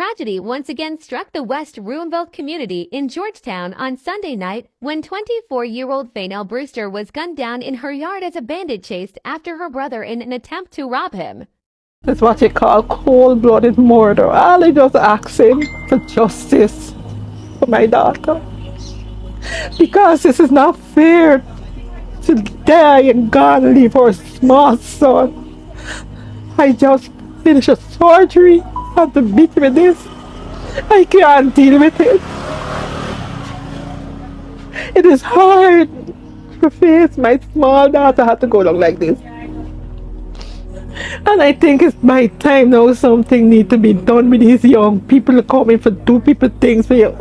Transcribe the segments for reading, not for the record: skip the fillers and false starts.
Tragedy once again struck the West Ruimveldt community in Georgetown on Sunday night when 24-year-old Fainel Brewster was gunned down in her yard as a bandit chased after her brother in an attempt to rob him. It's what you call cold-blooded murder. All I just asking for justice for my daughter. Because this is not fair to die and God leave her small son. I just finished a surgery. I have to beat with this. I can't deal with it. It is hard to face my small daughter had to go down like this. And I think it's my time now. Something needs to be done with these young people coming for do people things for you.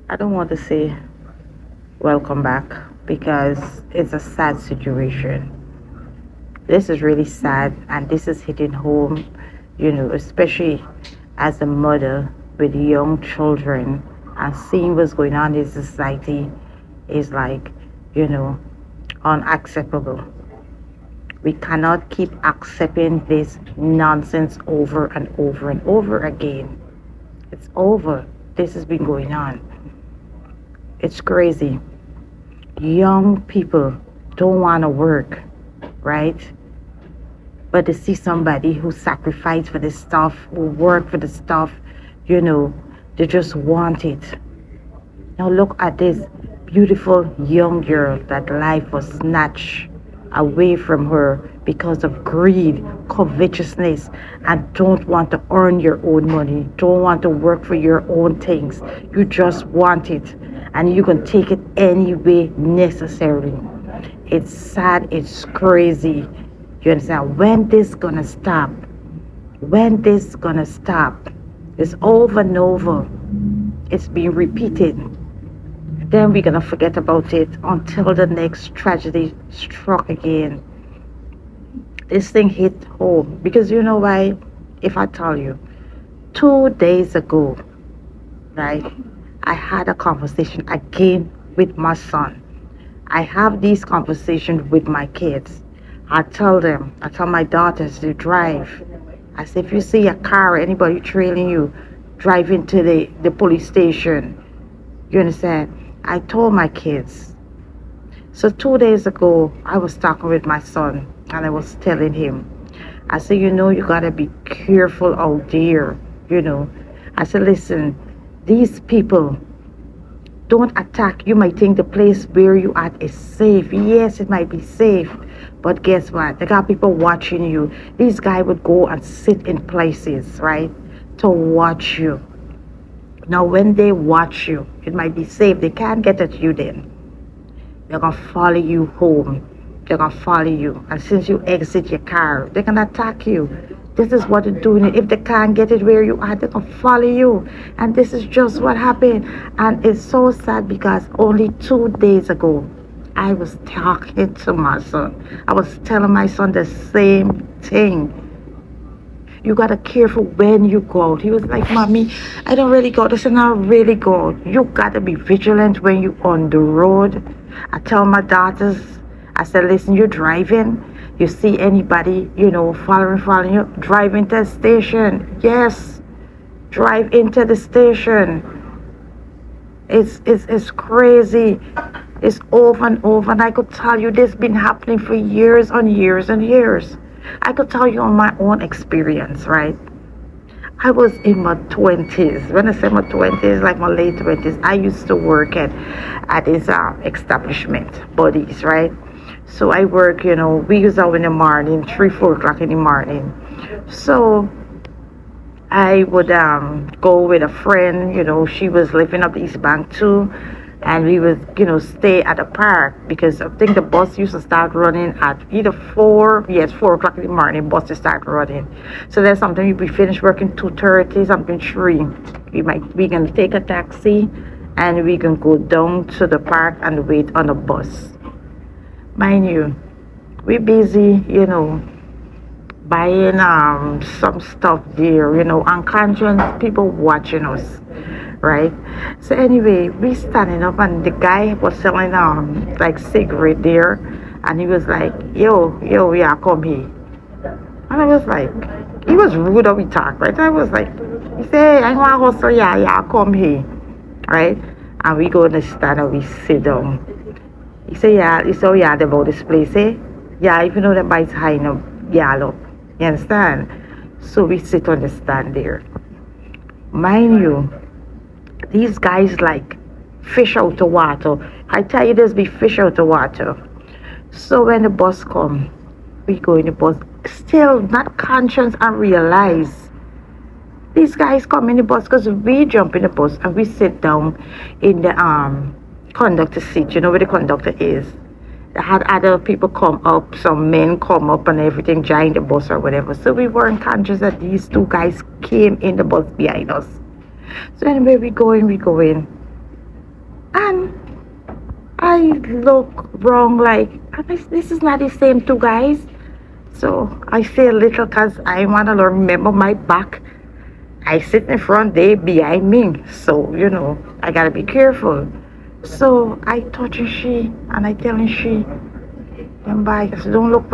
I don't want to say welcome back because it's a sad situation. This is really sad, and this is hitting home, especially as a mother with young children, and seeing what's going on in society is like, unacceptable. We cannot keep accepting this nonsense over and over and over again. It's over. This has been going on. It's crazy. Young people don't want to work, right? But to see somebody who sacrificed for this stuff, who worked for the stuff, they just want it. Now look at this beautiful young girl that life was snatched away from her because of greed, covetousness, and don't want to earn your own money, don't want to work for your own things. You just want it, and you can take it any way necessary. It's sad, it's crazy. You understand? When this gonna stop? When this gonna stop? It's over and over. It's being repeated. Then we're gonna forget about it until the next tragedy struck again. This thing hit home because you know why? If I tell you, 2 days ago, right, I had a conversation again with my son. I have these conversations with my kids. I tell my daughters to drive. I say, if you see a car or anybody trailing you, drive into the police station. You understand? I told my kids. So 2 days ago, I was talking with my son and I was telling him, I said, you gotta be careful out there, I said, listen, these people don't attack. You might think the place where you at is safe. Yes, it might be safe, but guess what? They got people watching you. These guys would go and sit in places, right, to watch you. Now, when they watch you, it might be safe. They can't get at you then. They're going to follow you home. They're going to follow you. And since you exit your car, they can attack you. This is what they're doing. If they can't get it where you are, they can follow you. And this is just what happened. And it's so sad because only 2 days ago, I was talking to my son. I was telling my son the same thing. You gotta careful when you go out. He was like, Mommy, I don't really go out. I said, not really go out. You gotta be vigilant when you on the road. I tell my daughters, I said, listen, you're driving. You see anybody, following you, drive into the station. Yes, drive into the station. It's crazy. It's over and over. And I could tell you this been happening for years and years and years. I could tell you on my own experience, right? I was in my 20s. When I say my 20s, like my late 20s, I used to work at this establishment, Buddies, right? So I work, we use out in the morning, 3-4 o'clock in the morning. So I would go with a friend, she was living up the East Bank too. And we would, stay at the park because I think the bus used to start running at either 4 o'clock in the morning, buses start running. So there's something we finish working 2:30, something 3. We can take a taxi and we can go down to the park and wait on a bus. Mind you, we're busy, buying some stuff there, unconscious people watching us. Right? So anyway, we standing up and the guy was selling like cigarette there, and he was like, yo, yeah, come here. And I was like, he was rude how we talk, right? I was like, He say, I want to hustle, yeah, yeah, come here. Right? And we go in the stand and we sit down. He say, yeah, he say, oh, yeah, about this place, eh? Yeah, even though the bike's high enough, yeah, look. You understand? So we sit on the stand there. Mind you, these guys like fish out the water. I tell you, there's be fish out the water. So when the bus come, we go in the bus, still not conscious and realize these guys come in the bus because we jump in the bus and we sit down in the conductor seat. You know where the conductor is. They had other people come up, some men come up and everything, join the bus or whatever. So we weren't conscious that these two guys came in the bus behind us. So anyway, we go in. And I look wrong, like, this is not the same two guys. So I say a little because I want to remember my back. I sit in front, they behind me. So, you know, I got to be careful. So I touching she, and I telling she, them boys, I said, don't look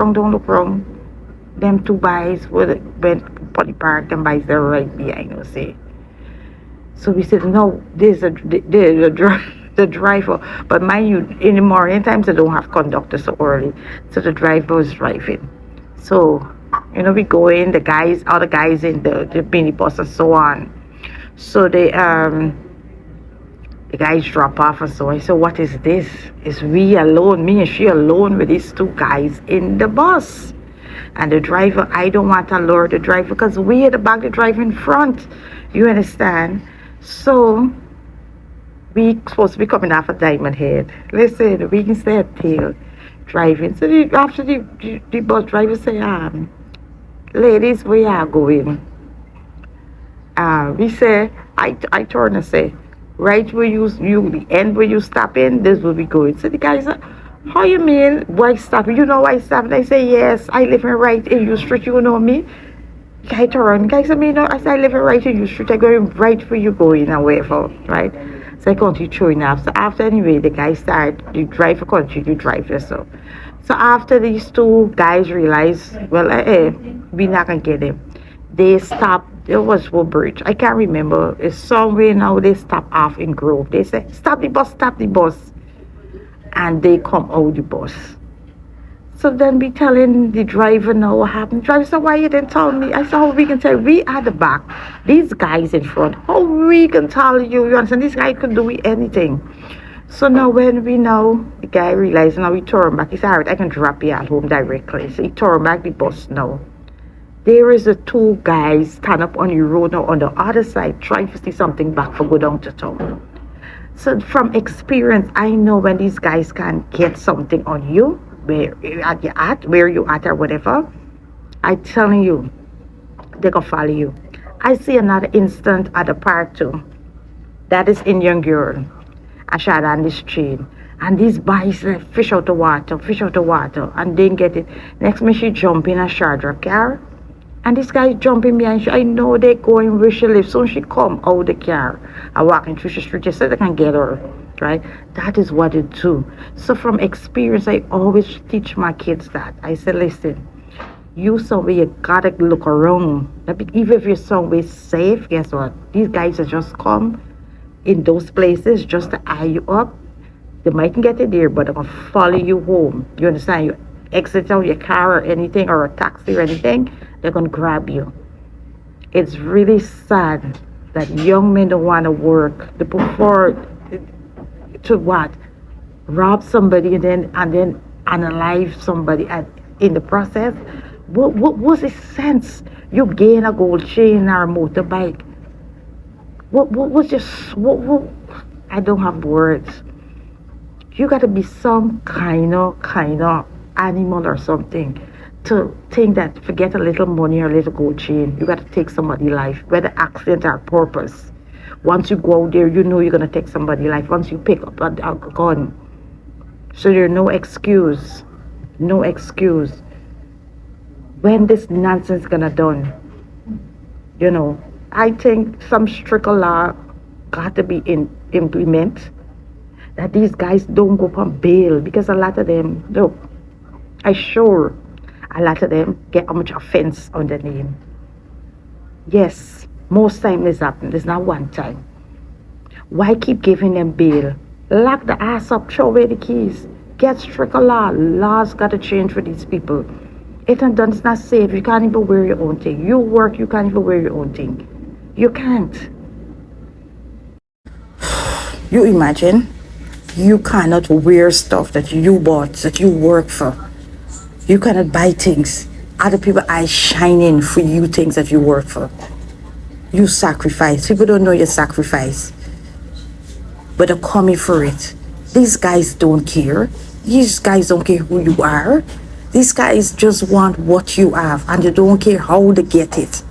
wrong. Them two boys went for the park, them boys, they're right behind us, see. So we said, no, there's the driver. But mind you, in the morning times, they don't have conductor so early. So the driver was driving. So, you know, we go in, other guys in the minibus and so on. So the guys drop off and so I said, what is this? Is we alone, me and she alone with these two guys in the bus. And the driver, I don't want to lure the driver because we at the back, the driver in front. You understand? So we supposed to be coming off a Diamond Head. Listen, we can stay at Tail driving. So after the bus driver say, ladies, where are going? We say, I turn and say, right where you the end where you stop in, this will be good. So the guy said, how you mean why stop? You know why stop? And I say, yes, I live in right in U Street, you know me. Guy turn, guy said, me no, I say I live in right in U Street, I go right where you going and wherever, right? So I continue showing up. So after anyway, the guy started, the driver continue drive so. So after these two guys realized, well, we're not gonna get him. They stopped. There was one bridge. I can't remember. It's somewhere now. They stop off in Grove. They say, stop the bus. And they come out the bus. So then we telling the driver now what happened. The driver said, why you didn't tell me? I said, how we can tell? We at the back. These guys in front. How we can tell you? You understand? This guy could do anything. So now when we know, the guy realized now he turned back. He said, all right, I can drop you at home directly. So he turned back the bus now. There is the two guys stand up on the road now on the other side trying to see something back for go down to town. So from experience, I know when these guys can get something on you, where you at or whatever, I telling you, they gonna follow you. I see another instant at the park too. That is Indian girl. I shot on the street. And these boys fish out the water, and didn't get it. Next minute she jump in a Shardra car. And this guy jumping behind. I know they going where she lives. So she come out the car and walking through the street just so they can get her. Right? That is what they do. So from experience, I always teach my kids that. I say, listen, you somewhere you gotta look around. Even if you're somewhere safe, guess what? These guys are just come in those places just to eye you up. They mightn't get it there, but they're gonna follow you home. You understand? You exit out your car or anything, or a taxi or anything, they're gonna grab you. It's really sad that young men don't want to work. They prefer to what? Rob somebody and then unalive somebody in the process. What was the sense? You gain a gold chain or a motorbike. What was just what I don't have words. You gotta be some kind of animal or something to think that forget a little money or a little gold chain. You gotta take somebody's life, whether accident or purpose. Once you go out there, you know you're gonna take somebody's life. Once you pick up a gun. So there's no excuse. No excuse. When this nonsense gonna done? You know, I think some stricter law got to be implemented. That these guys don't go on bail, because a lot of them, look, I a lot of them get how much offense on the name. Yes, Most time this happens. It's not one time. Why keep giving them bail? Lock the ass up, throw away the keys. Get strict law. Laws got to change for these people. It's not done, it's not safe. You can't even wear your own thing. You work, you can't even wear your own thing. You can't. You imagine? You cannot wear stuff that you bought, that you work for. You cannot buy things. Other people are shining for you things that you work for. You sacrifice. People don't know your sacrifice. But they're coming for it. These guys don't care. These guys don't care who you are. These guys just want what you have, and they don't care how they get it.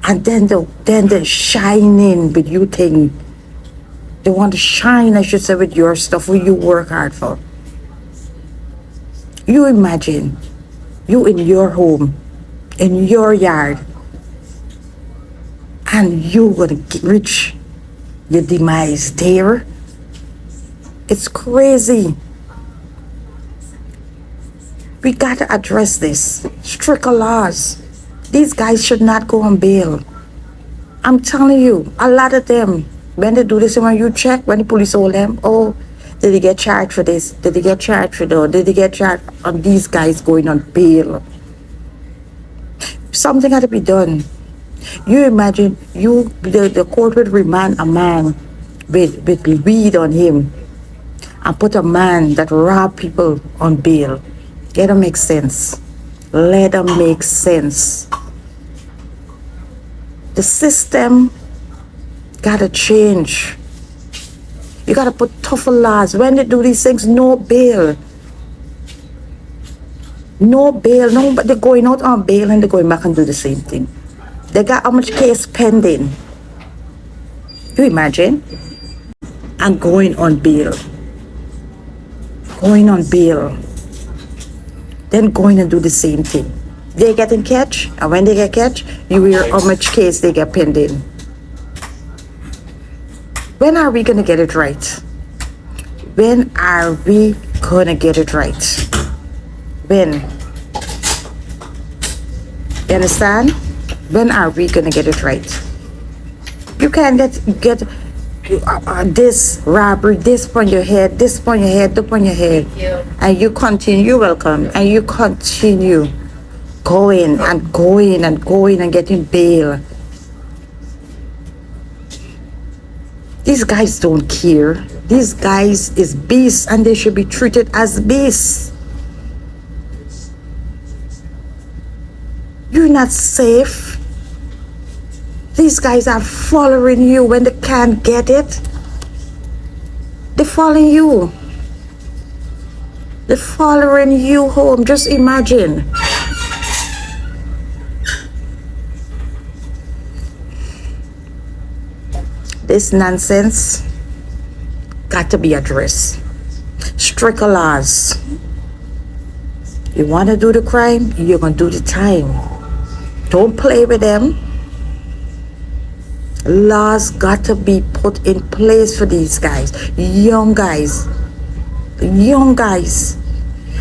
And then they're shining with you thing. They want to shine, I should say, with your stuff, what you work hard for. You imagine, you in your home, in your yard, and you gonna reach your demise there. It's crazy. We gotta address this. Stricter laws. These guys should not go on bail. I'm telling you, a lot of them, when they do this, when you check, when the police hold them, oh, did they get charged for this? Did they get charged for that? Did they get charged on these guys going on bail? Something had to be done. You imagine, the court would remand a man with weed on him and put a man that robbed people on bail. Let them make sense. Let them make sense. The system gotta change. You gotta put tougher laws. When they do these things, no bail. No bail. No, but they're going out on bail and they're going back and do the same thing. They got how much case pending? You imagine? And going on bail. Going on bail. Then going and do the same thing. They getting catch, and when they get catch, you hear how much case they get pending. When are we gonna get it right? When are we gonna get it right? When? You understand? When are we gonna get it right? You can't get this robbery, this on your head, this on your head, that on your head, and you continue. You're welcome, and you continue going and going and going and getting bail. These guys don't care. These guys is beasts, and they should be treated as beasts. You're not safe. These guys are following you when they can't get it. They're following you. They're following you home. Just imagine. This nonsense got to be addressed. Stricter laws. You want to do the crime, you're going to do the time. Don't play with them. Laws got to be put in place for these guys. Young guys. Young guys.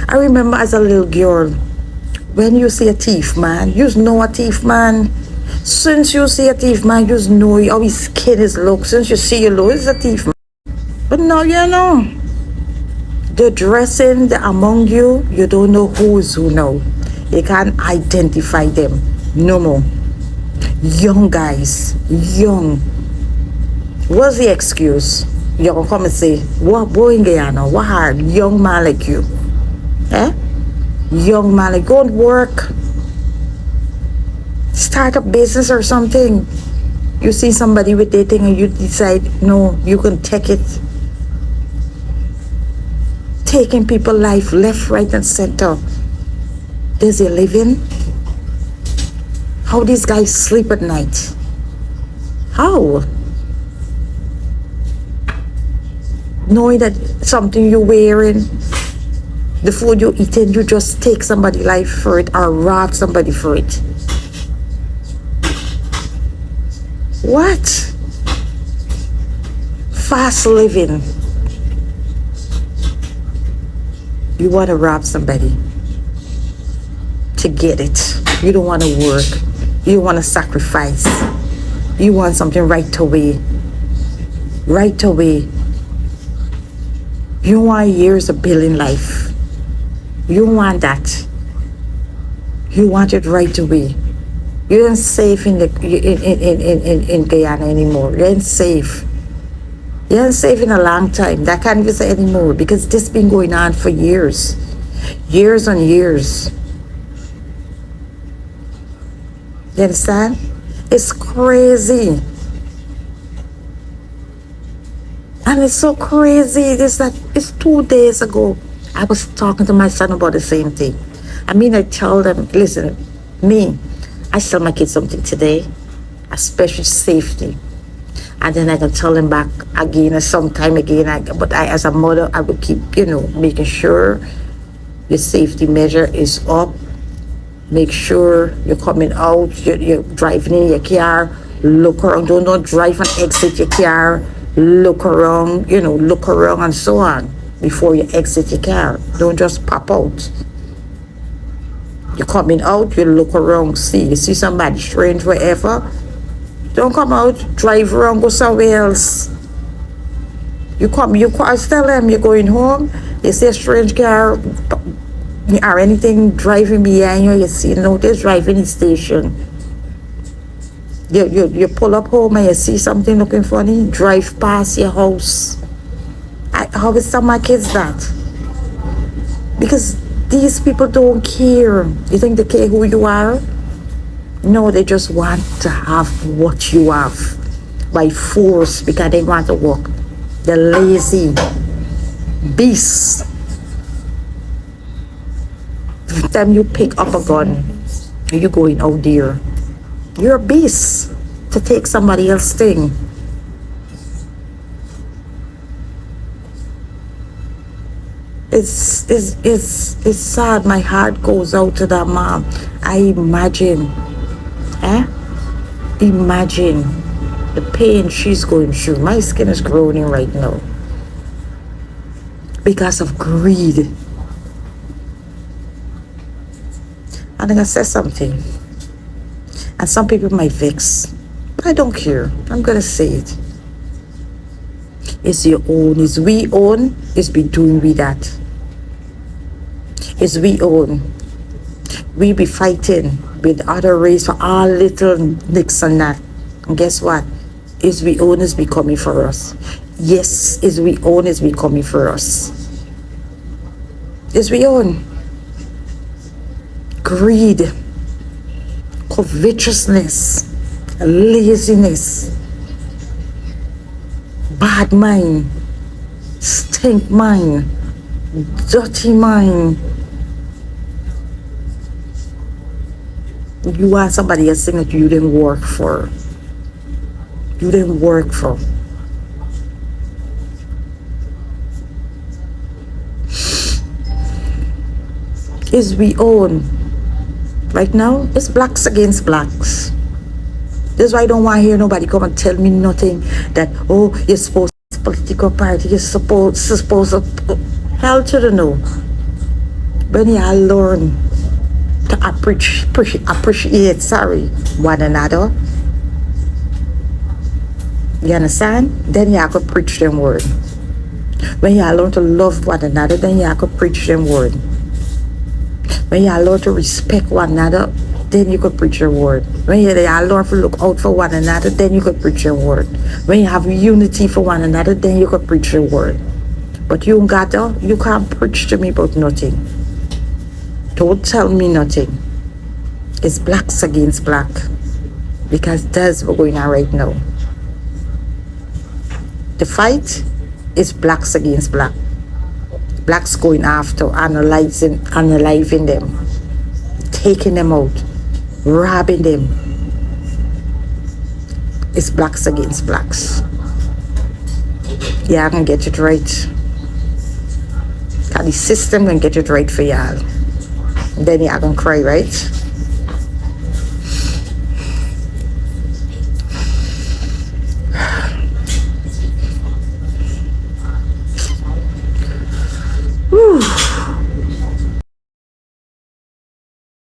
I remember as a little girl, when you see a thief, man, you know a thief, man. Since you see a thief, man, you know how his skin is look. Since you see you look, it's a thief, man. But now you know. The dressing, the among you, you don't know who's who now. You can't identify them no more. Young guys, young. What's the excuse? You're gonna come and say, what boy in Guyana? What hard? Young man like you. Eh? Young man like, go and work. Start a business or something. You see somebody with their thing and you decide, no, you can take it. Taking people's life left, right, and center. There's a living. How these guys sleep at night? How? Knowing that something you're wearing, the food you're eating, you just take somebody's life for it or rob somebody for it. What? Fast living. You want to rob somebody to get it. You don't want to work. You don't want to sacrifice. You want something right away. Right away. You want years of building life. You want that. You want it right away. You ain't safe in Guyana anymore. You ain't safe. You ain't safe in a long time. That can't even say anymore because this been going on for years. Years and years. You understand? It's crazy. And it's so crazy. It's 2 days ago. I was talking to my son about the same thing. I mean, I tell them, listen, I tell my kids something today, especially safety. And then I can tell them back again or sometime again. But as a mother, I would keep, making sure your safety measure is up. Make sure you're coming out, you're driving in your car, look around. Don't drive and exit your car. Look around, look around and so on before you exit your car. Don't just pop out. You're coming out, you look around, you see somebody strange, wherever. Don't come out, drive around, go somewhere else. You tell them you're going home, you see a strange car or anything driving behind you, you see there's driving station. You pull up home and you see something looking funny, drive past your house. I always tell my kids that. Because these people don't care. You think they care who you are? No, they just want to have what you have by force because they want to work. They're lazy beasts. Every time you pick up a gun, you're going out there. You're a beast to take somebody else's thing. It's sad. My heart goes out to that mom. I imagine the pain she's going through. My skin is groaning right now because of greed. And I'm gonna say something, and some people might vex, but I don't care. I'm gonna say it. It's your own. It's we own. It's be doing with that. It's we own. We be fighting with other race for all little nicks and that. And guess what? It's we own is be coming for us. Yes, it's we own is be coming for us. It's we own. Greed, covetousness, laziness, bad mind, stink mind, dirty mind. You want somebody else saying that you didn't work for. You didn't work for. Is we own. Right now, it's blacks against blacks. This is why I don't want to hear nobody come and tell me nothing that, you're supposed to political party, you're supposed to, hell to the no. When you learn to appreciate one another, you understand? Then you could preach them word. When you learn to love one another, then you could preach them word. When you learn to respect one another, then you could preach your word. When you learn to look out for one another, then you could preach your word. When you have unity for one another, then you could preach your word. But you can't preach to me about nothing. Don't tell me nothing. It's blacks against black. Because that's what's going on right now. The fight is blacks against black. Blacks going after, analyzing them, taking them out, robbing them. It's blacks against blacks. Yeah, I can get it right. Cause the system can get it right for y'all. Then y'all can cry, right?